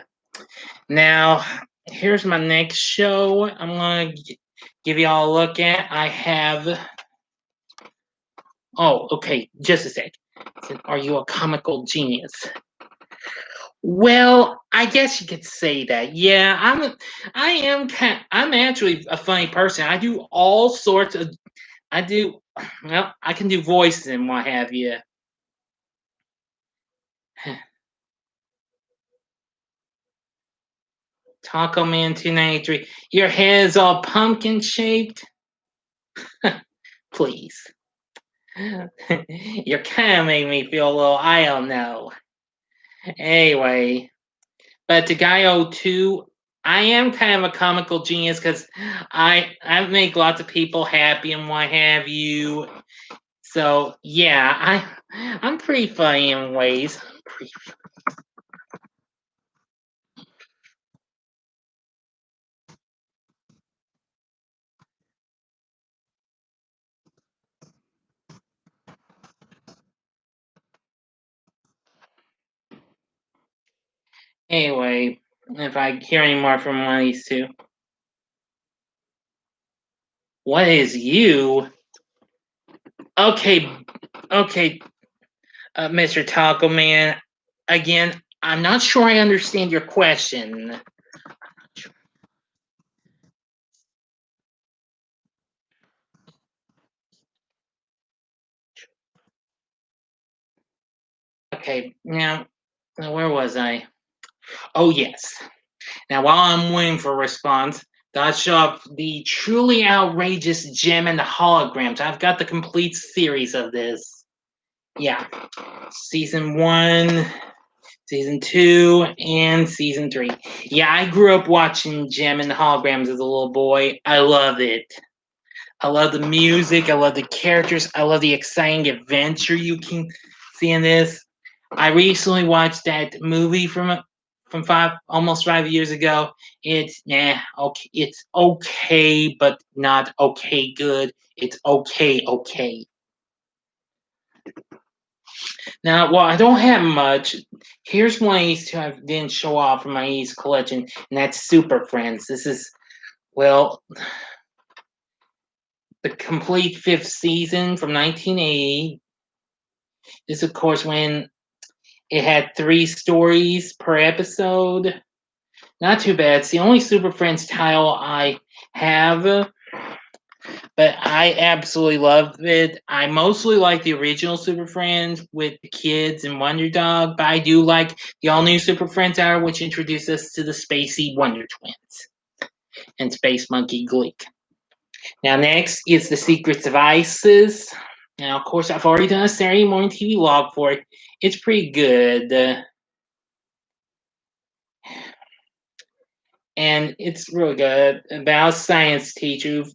Speaker 1: Now, here's my next show. I'm gonna give you all a look at. I have. Oh, okay. Just a sec. Are you a comical genius? Well, I guess you could say that. Yeah, I am I'm actually a funny person. I do all sorts of I do well, I can do voices and what have you. Taco Man 293. Your head is all pumpkin shaped? Please. You're kind of making me feel a little, I don't know. Anyway, but to Guy O2, I am kind of a comical genius because I make lots of people happy and what have you. So yeah, I'm pretty funny in ways. Anyway, if I hear any more from one of these two, what is you? Okay, okay, Mr. Taco Man. Again, I'm not sure I understand your question. Okay, now where was I? Oh yes. Now while I'm waiting for a response, let's show up the truly outrageous gem and the holograms. I've got the complete series of this. Yeah, season 1, season 2, and season 3. Yeah, I grew up watching Gem and the Holograms as a little boy. I love it. I love the music. I love the characters. I love the exciting adventure you can see in this. I recently watched that movie from almost 5 years ago. It's okay. It's okay, but not okay good. It's okay. Now, well, I don't have much. Here's one I used to have didn't show off from my East collection, and that's Super Friends. This is well the complete fifth season from 1980. This, of course, when it had 3 stories per episode. Not too bad. It's the only Super Friends title I have, but I absolutely love it. I mostly like the original Super Friends with the kids and Wonder Dog, but I do like the all new Super Friends Hour, which introduced us to the Spacey Wonder Twins and Space Monkey Gleek. Now, next is The Secrets of Isis. Now, of course, I've already done a Saturday morning TV log for it. It's pretty good. And it's really good about a science teacher who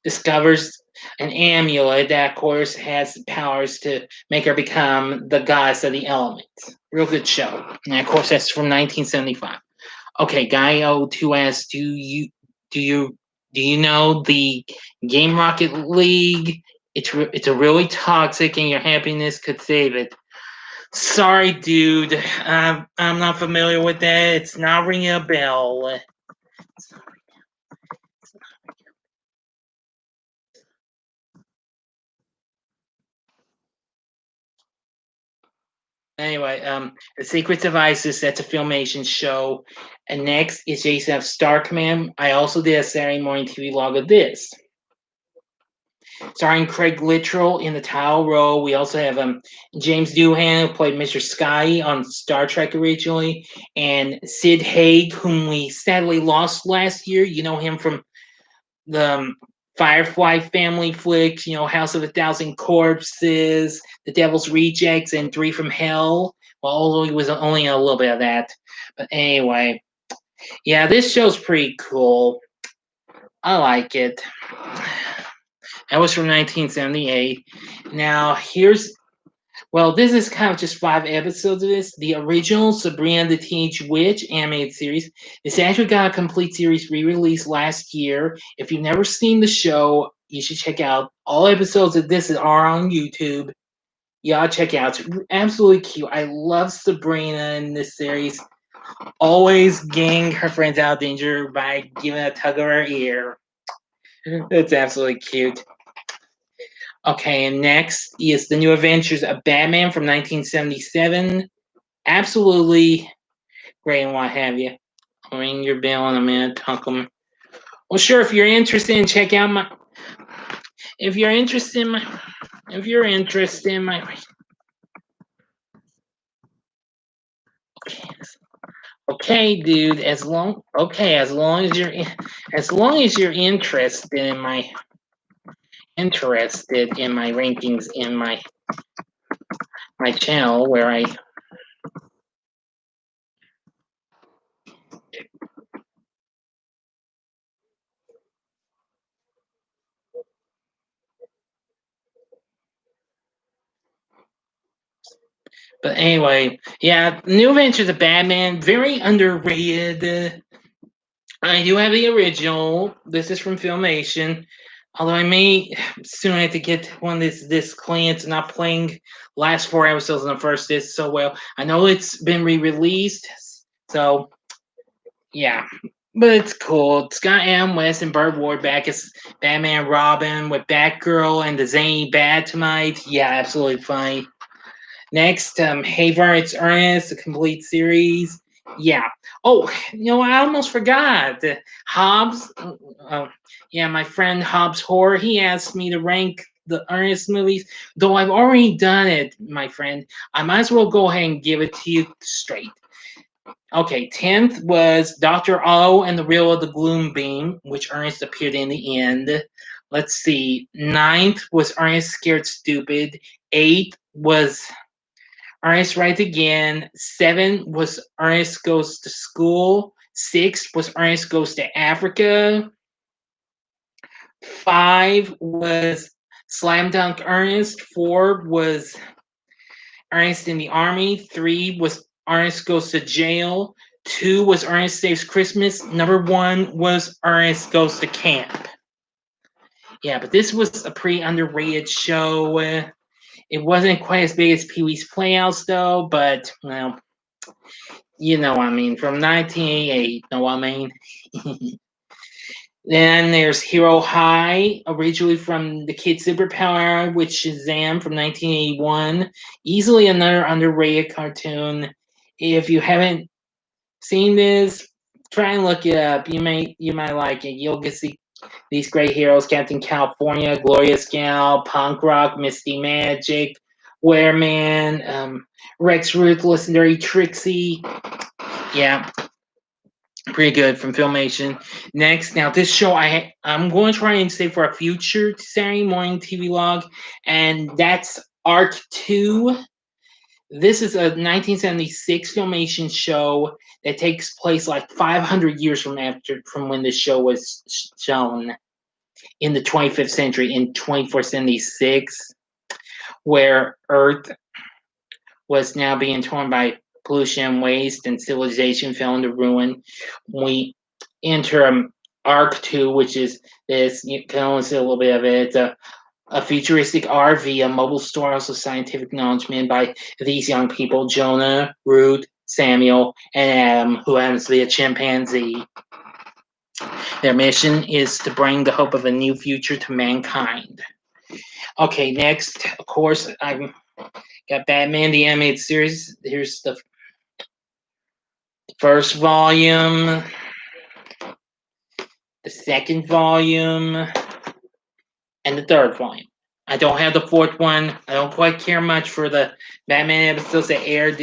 Speaker 1: discovers an amulet that, of course, has powers to make her become the goddess of the elements. Real good show. And of course, that's from 1975. Okay, Guy O2 asks, do you do you know the Game Rocket League? It's a really toxic, and your happiness could save it. Sorry, dude. I'm not familiar with that. It's not ringing a bell. Anyway, The Secrets of Isis, that's a Filmation show. And next is Jason F. Star Command. I also did a Saturday morning TV log of this. Starring Craig Littrell in the title role. We also have James Doohan, who played Mr. Sky on Star Trek originally, and Sid Haig, whom we sadly lost last year. You know him from the Firefly family flicks, House of a Thousand Corpses, The Devil's Rejects, and Three from Hell. Well, although he was only in a little bit of that. But anyway, yeah, this show's pretty cool. I like it. That was from 1978. Now, this is kind of just 5 episodes of this. The original Sabrina the Teenage Witch animated series. This actually got a complete series re-released last year. If you've never seen the show, you should check out all episodes of this are on YouTube. Y'all check it out. It's absolutely cute. I love Sabrina in this series. Always getting her friends out of danger by giving a tug of her ear. It's absolutely cute. Okay, and next is The New Adventures of Batman from 1977. Absolutely great and what have you. Ring your bell in a minute, Tunkum. Well, sure, if you're interested in check out my... If you're interested in my... Okay, dude, as long as you're interested in my rankings in my channel where I but anyway, yeah, New Adventures of Batman, very underrated. I do have the original. This is from Filmation. Although I may soon have to get one of this disc cleaned. Not playing last 4 episodes in the first disc so well. I know it's been re-released, so yeah. But it's cool. It's got Adam West and Burt Ward back as Batman Robin with Batgirl and the zany Batmite. Yeah, absolutely fine. Next, Havar, It's Ernest, the complete series. Yeah. Oh, I almost forgot. Hobbs. Yeah, my friend Hobbs Horror, he asked me to rank the Ernest movies. Though I've already done it, my friend, I might as well go ahead and give it to you straight. Okay, 10th was Dr. O and the Riddle of the Gloom Beam, which Ernest appeared in the end. Let's see. 9th was Ernest Scared Stupid. 8th was Ernest Writes Again. 7 was Ernest Goes to School. 6 was Ernest Goes to Africa. 5 was Slam Dunk Ernest. 4 was Ernest in the Army. 3 was Ernest Goes to Jail. 2 was Ernest Saves Christmas. Number 1 was Ernest Goes to Camp. Yeah, but this was a pretty underrated show. It wasn't quite as big as Pee-wee's Playhouse, though, but, well, you know what I mean. From 1988, know what I mean? Then there's Hero High, originally from the Kid Superpower, with Shazam from 1981. Easily another underrated cartoon. If you haven't seen this, try and look it up. You might like it. You'll get to see these great heroes: Captain California, Glorious Gal, Punk Rock, Misty Magic, Wereman, Rex Ruthless, and Dirty Trixie. Yeah, pretty good from Filmation. Next, now this show I'm going to try and save for a future Saturday morning TV log, and that's Arc 2. This is a 1976 Filmation show that takes place like 500 years from when the show was shown in the 25th century in 2476, where Earth was now being torn by pollution and waste, and civilization fell into ruin. We enter Arc 2, which is this, you can only see a little bit of it. It's a futuristic RV, a mobile storehouse of scientific knowledge made by these young people: Jonah, Ruth, Samuel, and Adam, who happens to be a chimpanzee. Their mission is to bring the hope of a new future to mankind. Okay, next, of course, I've got Batman the Animated Series. Here's the first volume, the second volume, and the third volume. I don't have the fourth one. I don't quite care much for the Batman episodes that aired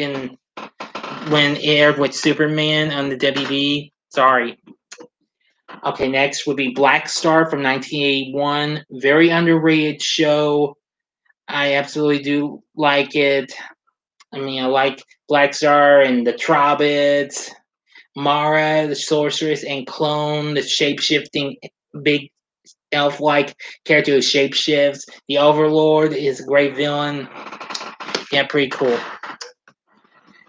Speaker 1: when it aired with Superman on the WB. Sorry. Okay, next would be Black Star from 1981. Very underrated show. I absolutely do like it. I mean, I like Black Star and the Trobits, Mara, the sorceress, and Clone, the shape-shifting big elf-like character who shapeshifts. The Overlord is a great villain. Yeah, pretty cool.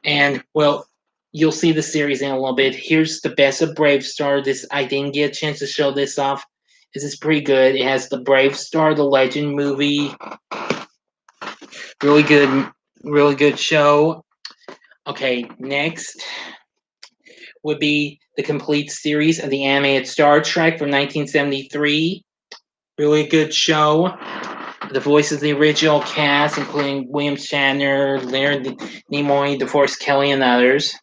Speaker 1: And well, you'll see the series in a little bit. Here's the best of Brave Star. This I didn't get a chance to show this off. This is pretty good. It has the Brave Star, the Legend movie. Really good show. Okay, next would be the complete series of the animated Star Trek from 1973. Really good show. The voices of the original cast, including William Shatner, Leonard Nimoy, DeForest Kelly, and others.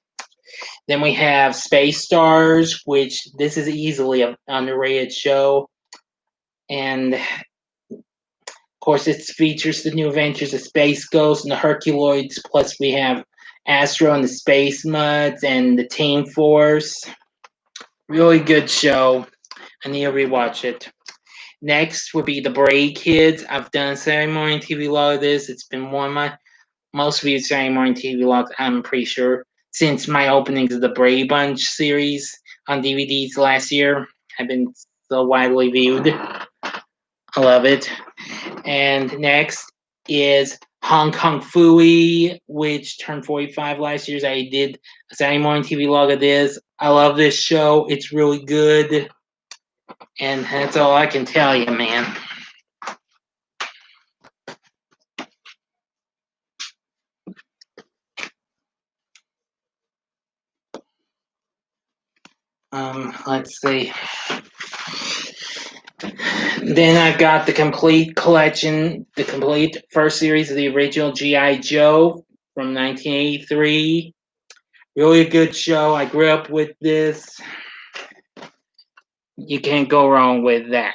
Speaker 1: Then we have Space Stars, which this is easily an underrated show. And of course, it features the new adventures of Space Ghost and the Herculoids. Plus, we have Astro and the Space Muds and the Team Force. Really good show. I need to rewatch it. Next would be the Bray Kids. I've done a Saturday morning TV log of this. It's been one of my most viewed Saturday morning TV logs, I'm pretty sure, since my openings of the Brady Bunch series on DVDs last year have been so widely viewed. I love it. And next is Hong Kong Phooey, which turned 45 last year. I did a Saturday morning TV log of this. I love this show. It's really good. And that's all I can tell you, man. Let's see. Then I've got the complete collection, the complete first series of the original G.I. Joe from 1983. Really a good show. I grew up with this. You can't go wrong with that.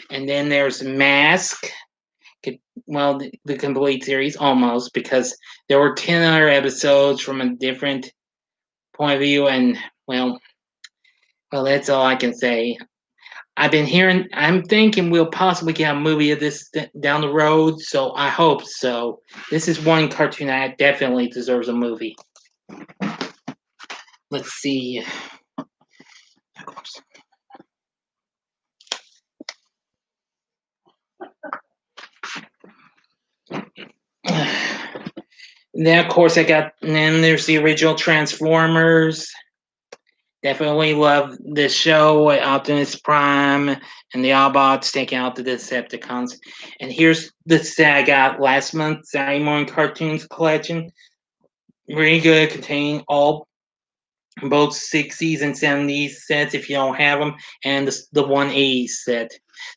Speaker 1: And then there's Mask. Well, the complete series, almost, because there were 10 other episodes from a different point of view, and, well, that's all I can say. I'm thinking we'll possibly get a movie of this down the road, so I hope so. This is one cartoon that definitely deserves a movie. Let's see. Then, of course, and then there's the original Transformers. Definitely love this show, Optimus Prime and the Autobots taking out the Decepticons. And here's the set I got last month, Saturday Morning Cartoons collection. Really good, containing both 60s and 70s sets if you don't have them, and the 180s set.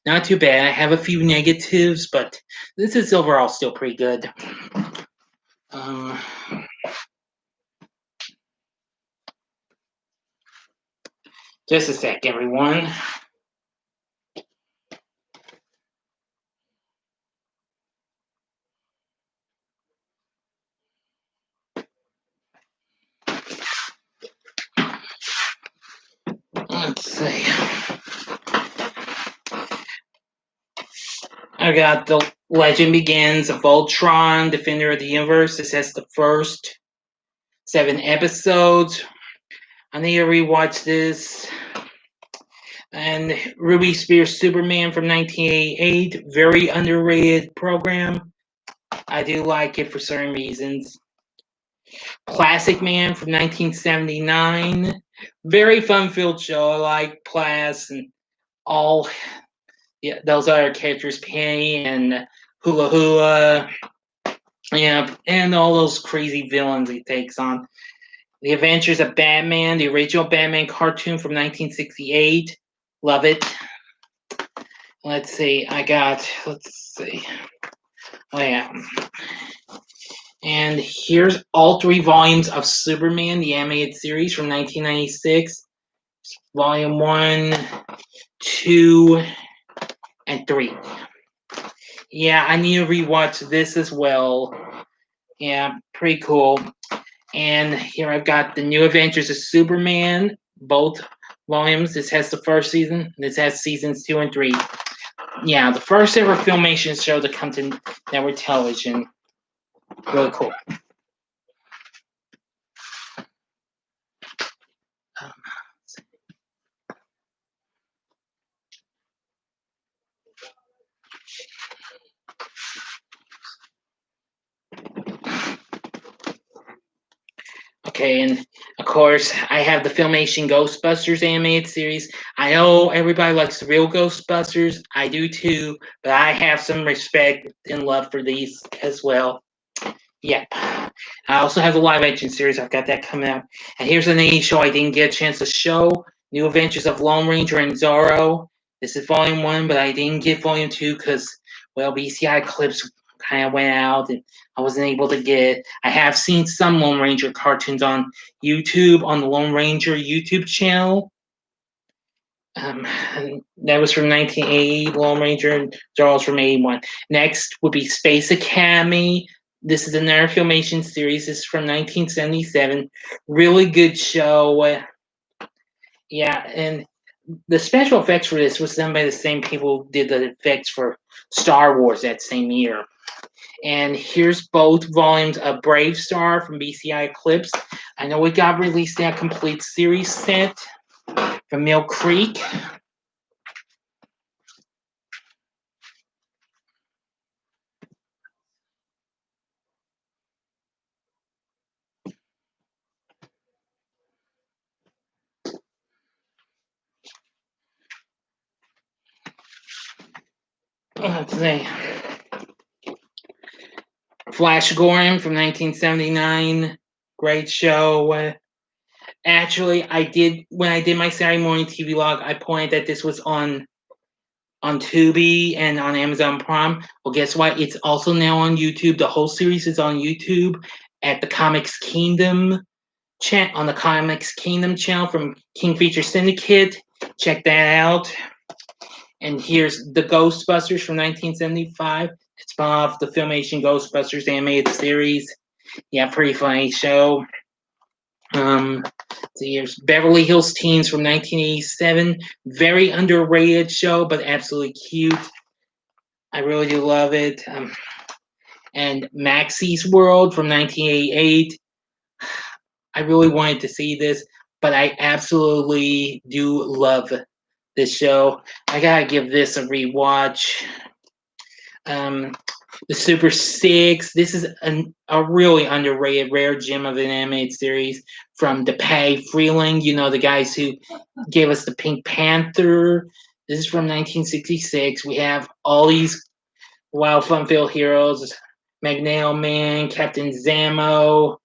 Speaker 1: Not too bad. I have a few negatives, but this is overall still pretty good. Just a sec, everyone. Let's see. I got The Legend Begins of Voltron, Defender of the Universe. This has the first 7 episodes. I need to rewatch this. And Ruby Spears Superman from 1988. Very underrated program. I do like it for certain reasons. Plastic Man from 1979. Very fun-filled show. I like Plas and all those other characters, Penny and Hula Hula. Yeah, and all those crazy villains he takes on. The Adventures of Batman, the original Batman cartoon from 1968. Love it. Let's see. Let's see. Oh, yeah. And here's all 3 volumes of Superman, the animated series from 1996. Volume 1, 2, and 3. Yeah, I need to rewatch this as well. Yeah, pretty cool. And here I've got the New Adventures of Superman, both volumes. This has the first season. This has seasons 2 and 3. Yeah, the first ever Filmation show to come to network television. Really cool. Okay, and of course, I have the Filmation Ghostbusters animated series. I know everybody likes the real Ghostbusters. I do too, but I have some respect and love for these as well. Yep. I also have the live action series. I've got that coming out. And here's an 80s show I didn't get a chance to show. New Adventures of Lone Ranger and Zorro. This is volume 1, but I didn't get volume 2 because, well, BCI clips kind of went out and I wasn't able to get it. I have seen some Lone Ranger cartoons on YouTube, on the Lone Ranger YouTube channel. That was from 1980, Lone Ranger, and Zorro's from 81. Next would be Space Academy. This is another Filmation series. This is from 1977. Really good show. Yeah, and the special effects for this was done by the same people who did the effects for Star Wars that same year. And here's both volumes of Brave Star from BCI Eclipse. I know it got released in a complete series set from Mill Creek. Let's see. Flash Gordon from 1979. Great show. Actually, when I did my Saturday morning TV log, I pointed that this was on Tubi and on Amazon Prime. Well, guess what? It's also now on YouTube. The whole series is on YouTube at the Comics Kingdom on the Comics Kingdom channel from King Feature Syndicate. Check that out. And here's the Ghostbusters from 1975. It's spun off the Filmation Ghostbusters animated series. Yeah, pretty funny show. Here's Beverly Hills Teens from 1987. Very underrated show, but absolutely cute. I really do love it. And Maxie's World from 1988. I really wanted to see this, but I absolutely do love this show. I gotta give this a rewatch. The Super Six. This is a really underrated, rare gem of an animated series from DePay Freeling. You know, the guys who gave us the Pink Panther. This is from 1966. We have all these wild, fun-filled heroes: Magneto Man, Captain Zamo,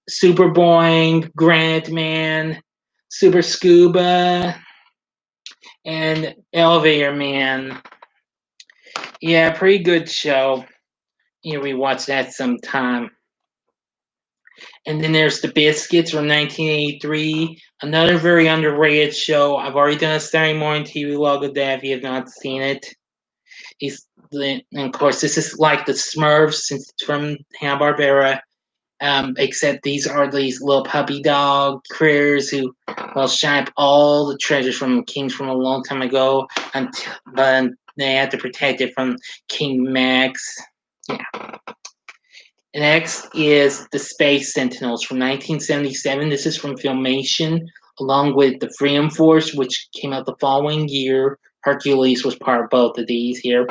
Speaker 1: Super Boing, Granite Man, Super Scuba, and Elevator Man. Yeah, pretty good show. You rewatch that sometime. And then there's The Biscuits from 1983, another very underrated show. I've already done a Saturday morning TV log of that if you have not seen it. And of course, this is like the Smurfs since it's from Hanna-Barbera, except these are these little puppy dog critters who will shine up all the treasures from kings from a long time ago, but they have to protect it from King Max. Yeah. Next is the Space Sentinels from 1977. This is from Filmation, along with the Freedom Force, which came out the following year. Hercules was part of both of these here.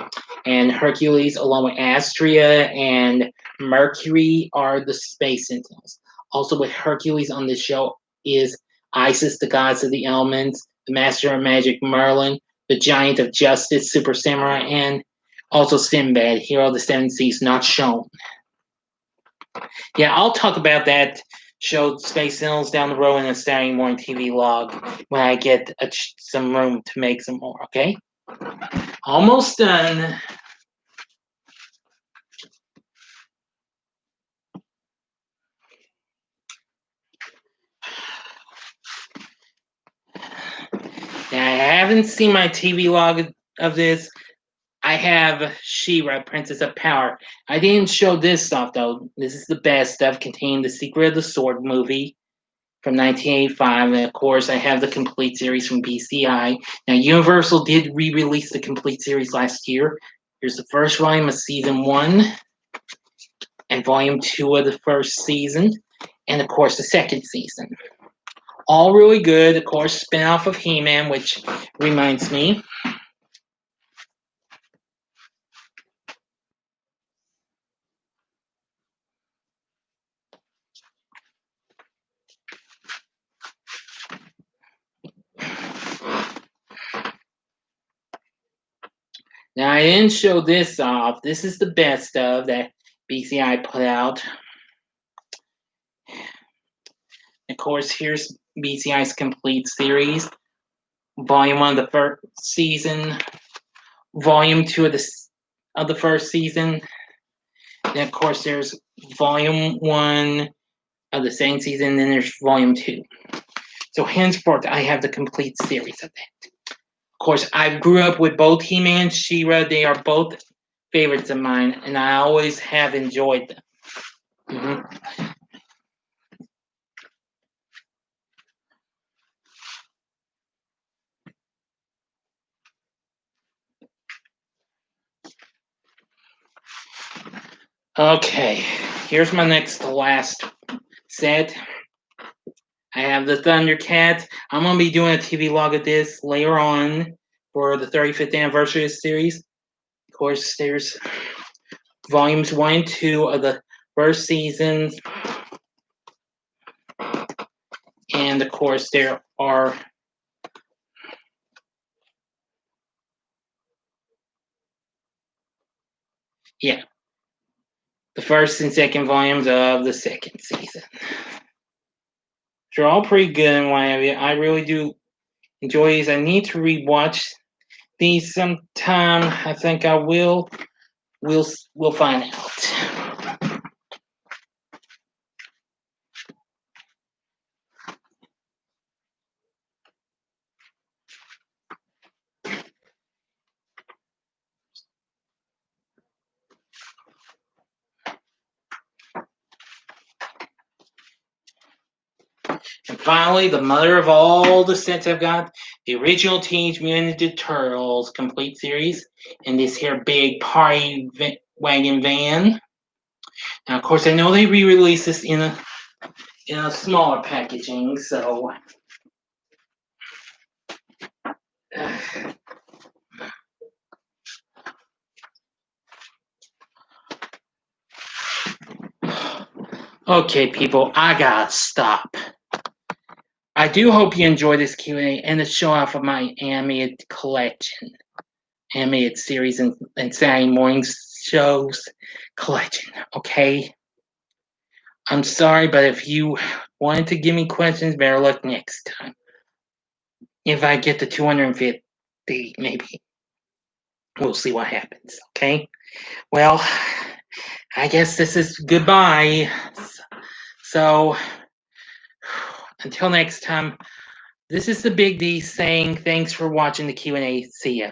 Speaker 1: And Hercules, along with Astrea and Mercury, are the Space Sentinels. Also with Hercules on this show is Isis, the goddess of the elements, the Master of Magic Merlin, the Giant of Justice, Super Samurai, and also Sinbad, Hero of the Seven Seas, not shown. Yeah, I'll talk about that show, Space Sentinels, down the road in a Saturday morning TV log when I get some room to make some more, okay? Almost done. Now, I haven't seen my TV log of this. I have She-Ra, Princess of Power. I didn't show this stuff, though. This is the best stuff, containing the Secret of the Sword movie from 1985. And of course, I have the complete series from BCI. Now, Universal did re-release the complete series last year. Here's the first volume of season 1 and volume 2 of the first season, and of course, the second season. All really good. Of course, spin-off of He-Man, which reminds me. Now I didn't show this off. This is the best of that BCI put out. Of course, here's BCI's complete series. Volume 1 of the first season, Volume 2 of the first season. Then of course there's Volume 1 of the same season, then there's Volume 2. So henceforth I have the complete series of that. Of course, I grew up with both He-Man and She-Ra. They are both favorites of mine, and I always have enjoyed them. Mm-hmm. Okay, here's my next to last set. I have the Thundercats. I'm going to be doing a TV log of this later on for the 35th anniversary of the series. Of course, there's volumes 1 and 2 of the first seasons. And of course, there are the first and second volumes of the second season. They're all pretty good and what have you. I really do enjoy these. I need to rewatch these sometime. I think I will. We'll find out. And finally, the mother of all the sets I've got, the original Teenage Mutant Ninja Turtles complete series in this here big party wagon van. Now, of course, I know they re-released this in a smaller packaging, so. Okay, people, I gotta stop. I do hope you enjoy this Q&A and the show off of my animated collection, animated series and Saturday morning shows collection. Okay, I'm sorry, but if you wanted to give me questions, better luck next time. If I get to 250, maybe we'll see what happens. Okay. Well, I guess this is goodbye. So until next time. This is the Big D saying thanks for watching the Q&A. See ya.